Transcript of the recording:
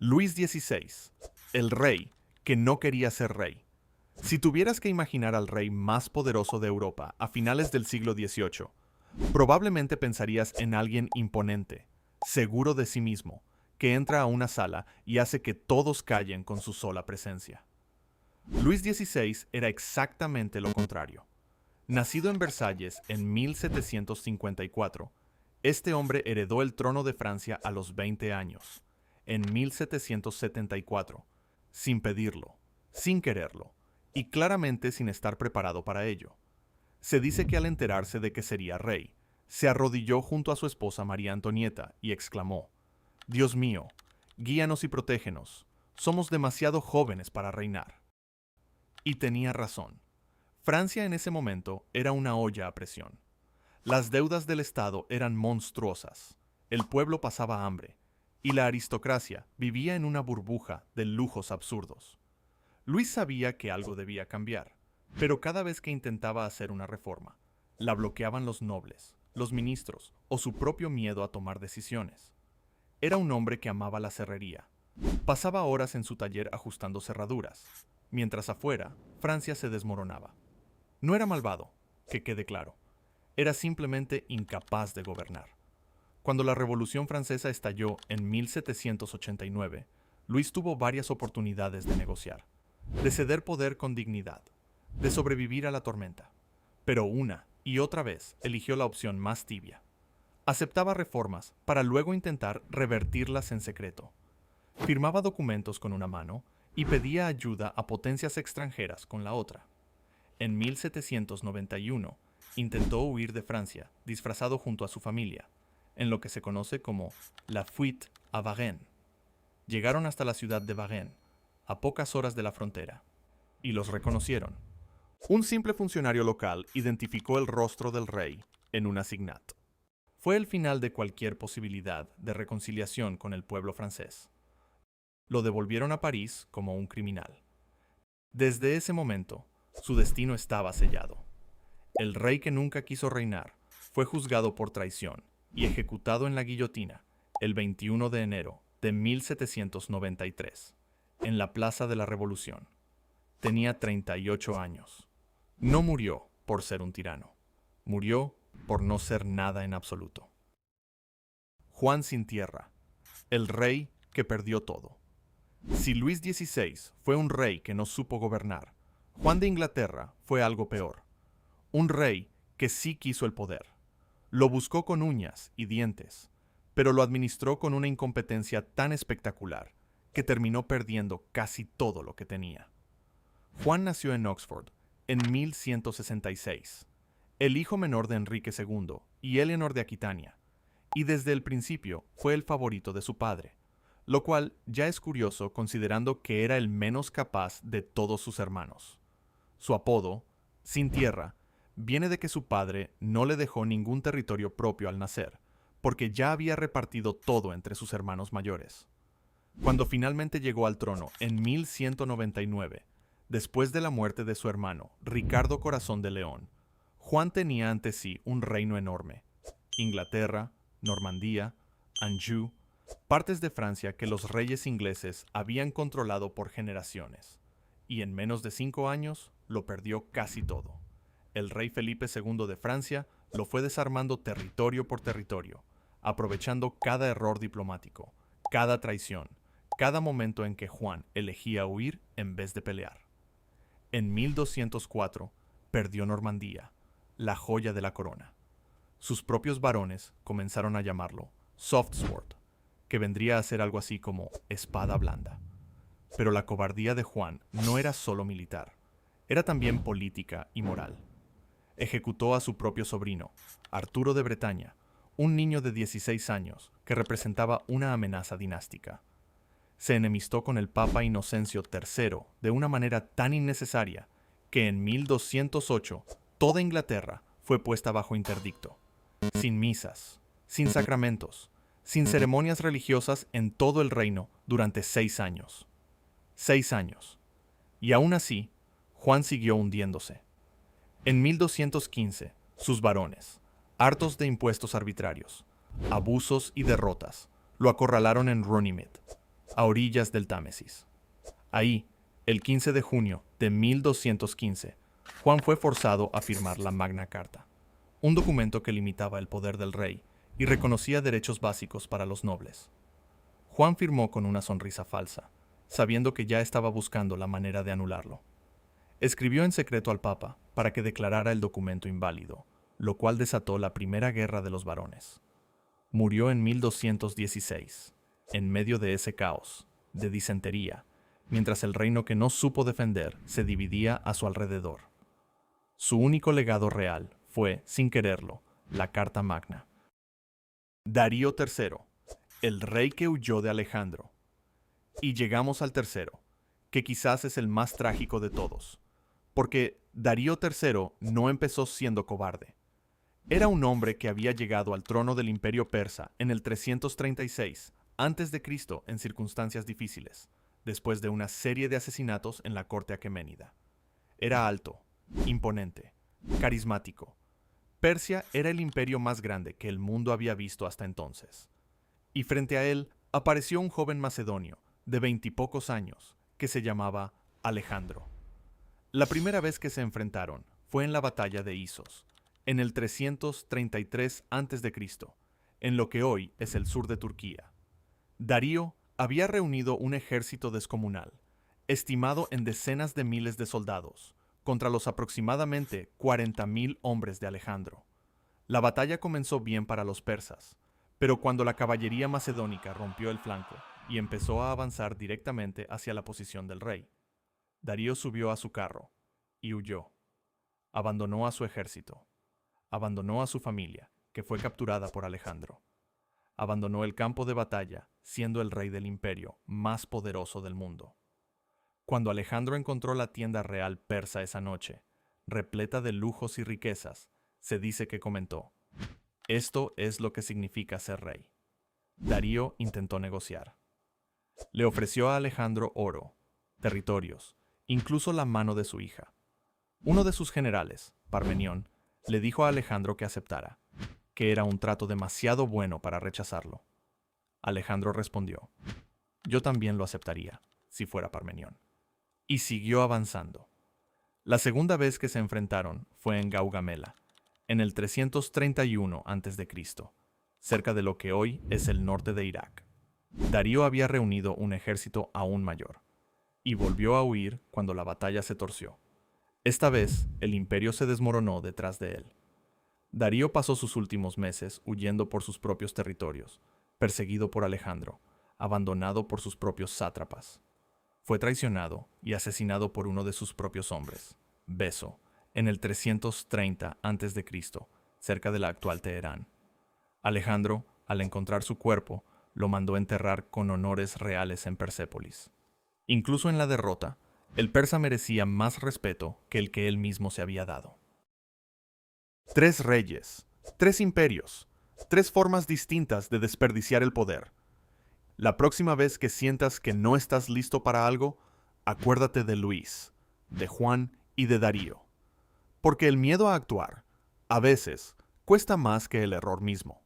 Luis XVI, el rey que no quería ser rey. Si tuvieras que imaginar al rey más poderoso de Europa a finales del siglo XVIII, probablemente pensarías en alguien imponente, seguro de sí mismo, que entra a una sala y hace que todos callen con su sola presencia. Luis XVI era exactamente lo contrario. Nacido en Versalles en 1754, este hombre heredó el trono de Francia a los 20 años, en 1774, sin pedirlo, sin quererlo, y claramente sin estar preparado para ello. Se dice que al enterarse de que sería rey, se arrodilló junto a su esposa María Antonieta y exclamó: «Dios mío, guíanos y protégenos, somos demasiado jóvenes para reinar». Y tenía razón. Francia en ese momento era una olla a presión. Las deudas del Estado eran monstruosas, el pueblo pasaba hambre, y la aristocracia vivía en una burbuja de lujos absurdos. Luis sabía que algo debía cambiar, pero cada vez que intentaba hacer una reforma, la bloqueaban los nobles, los ministros o su propio miedo a tomar decisiones. Era un hombre que amaba la serrería. Pasaba horas en su taller ajustando cerraduras, mientras afuera Francia se desmoronaba. No era malvado, que quede claro. Era simplemente incapaz de gobernar. Cuando la Revolución Francesa estalló en 1789, Luis tuvo varias oportunidades de negociar, de ceder poder con dignidad, de sobrevivir a la tormenta. Pero una y otra vez eligió la opción más tibia. Aceptaba reformas para luego intentar revertirlas en secreto. Firmaba documentos con una mano y pedía ayuda a potencias extranjeras con la otra. En 1791, intentó huir de Francia, disfrazado junto a su familia, en lo que se conoce como la fuite à Varennes. Llegaron hasta la ciudad de Varennes, a pocas horas de la frontera, y los reconocieron. Un simple funcionario local identificó el rostro del rey en un assignat. Fue el final de cualquier posibilidad de reconciliación con el pueblo francés. Lo devolvieron a París como un criminal. Desde ese momento, su destino estaba sellado. El rey que nunca quiso reinar fue juzgado por traición y ejecutado en la guillotina el 21 de enero de 1793, en la Plaza de la Revolución. Tenía 38 años. No murió por ser un tirano. Murió por no ser nada en absoluto. Juan sin tierra, el rey que perdió todo. Si Luis XVI fue un rey que no supo gobernar, Juan de Inglaterra fue algo peor. Un rey que sí quiso el poder. Lo buscó con uñas y dientes, pero lo administró con una incompetencia tan espectacular que terminó perdiendo casi todo lo que tenía. Juan nació en Oxford en 1166, el hijo menor de Enrique II y Eleanor de Aquitania, y desde el principio fue el favorito de su padre, lo cual ya es curioso considerando que era el menos capaz de todos sus hermanos. Su apodo, Sin Tierra, viene de que su padre no le dejó ningún territorio propio al nacer, porque ya había repartido todo entre sus hermanos mayores. Cuando finalmente llegó al trono en 1199, después de la muerte de su hermano, Ricardo Corazón de León, Juan tenía ante sí un reino enorme: Inglaterra, Normandía, Anjou, partes de Francia que los reyes ingleses habían controlado por generaciones, y en menos de 5 años lo perdió casi todo. El rey Felipe II de Francia lo fue desarmando territorio por territorio, aprovechando cada error diplomático, cada traición, cada momento en que Juan elegía huir en vez de pelear. En 1204 perdió Normandía, la joya de la corona. Sus propios varones comenzaron a llamarlo soft sword, que vendría a ser algo así como espada blanda. Pero la cobardía de Juan no era solo militar, era también política y moral. Ejecutó a su propio sobrino, Arturo de Bretaña, un niño de 16 años que representaba una amenaza dinástica. Se enemistó con el Papa Inocencio III de una manera tan innecesaria que en 1208 toda Inglaterra fue puesta bajo interdicto, sin misas, sin sacramentos, sin ceremonias religiosas en todo el reino durante 6 años. 6 años. Y aún así, Juan siguió hundiéndose. En 1215, sus varones, hartos de impuestos arbitrarios, abusos y derrotas, lo acorralaron en Runnymede. a orillas del Támesis. Ahí, el 15 de junio de 1215, Juan fue forzado a firmar la Magna Carta, un documento que limitaba el poder del rey y reconocía derechos básicos para los nobles. Juan firmó con una sonrisa falsa, sabiendo que ya estaba buscando la manera de anularlo. Escribió en secreto al Papa para que declarara el documento inválido, lo cual desató la Primera Guerra de los Varones. Murió en 1216, en medio de ese caos, de disentería, mientras el reino que no supo defender se dividía a su alrededor. Su único legado real fue, sin quererlo, la Carta Magna. Darío III, el rey que huyó de Alejandro. Y llegamos al tercero, que quizás es el más trágico de todos, porque Darío III no empezó siendo cobarde. Era un hombre que había llegado al trono del Imperio Persa en el 336 a.C. en circunstancias difíciles, después de una serie de asesinatos en la corte aqueménida. Era alto, imponente, carismático. Persia era el imperio más grande que el mundo había visto hasta entonces. Y frente a él apareció un joven macedonio, de 20 y pocos años, que se llamaba Alejandro. La primera vez que se enfrentaron fue en la batalla de Isos, en el 333 a.C., en lo que hoy es el sur de Turquía. Darío había reunido un ejército descomunal, estimado en decenas de miles de soldados, contra los aproximadamente 40.000 hombres de Alejandro. La batalla comenzó bien para los persas, pero cuando la caballería macedónica rompió el flanco y empezó a avanzar directamente hacia la posición del rey, Darío subió a su carro y huyó. Abandonó a su ejército. Abandonó a su familia, que fue capturada por Alejandro. Abandonó el campo de batalla, siendo el rey del imperio más poderoso del mundo. Cuando Alejandro encontró la tienda real persa esa noche, repleta de lujos y riquezas, se dice que comentó: «Esto es lo que significa ser rey». Darío intentó negociar. Le ofreció a Alejandro oro, territorios, incluso la mano de su hija. Uno de sus generales, Parmenión, le dijo a Alejandro que aceptara, que era un trato demasiado bueno para rechazarlo. Alejandro respondió: «Yo también lo aceptaría, si fuera Parmenión». Y siguió avanzando. La segunda vez que se enfrentaron fue en Gaugamela, en el 331 a.C., cerca de lo que hoy es el norte de Irak. Darío había reunido un ejército aún mayor, y volvió a huir cuando la batalla se torció. Esta vez, el imperio se desmoronó detrás de él. Darío pasó sus últimos meses huyendo por sus propios territorios, perseguido por Alejandro, abandonado por sus propios sátrapas. Fue traicionado y asesinado por uno de sus propios hombres, Beso, en el 330 a.C., cerca de la actual Teherán. Alejandro, al encontrar su cuerpo, lo mandó enterrar con honores reales en Persépolis. Incluso en la derrota, el persa merecía más respeto que el que él mismo se había dado. 3 reyes, 3 imperios, 3 formas distintas de desperdiciar el poder. La próxima vez que sientas que no estás listo para algo, acuérdate de Luis, de Juan y de Darío. Porque el miedo a actuar, a veces, cuesta más que el error mismo.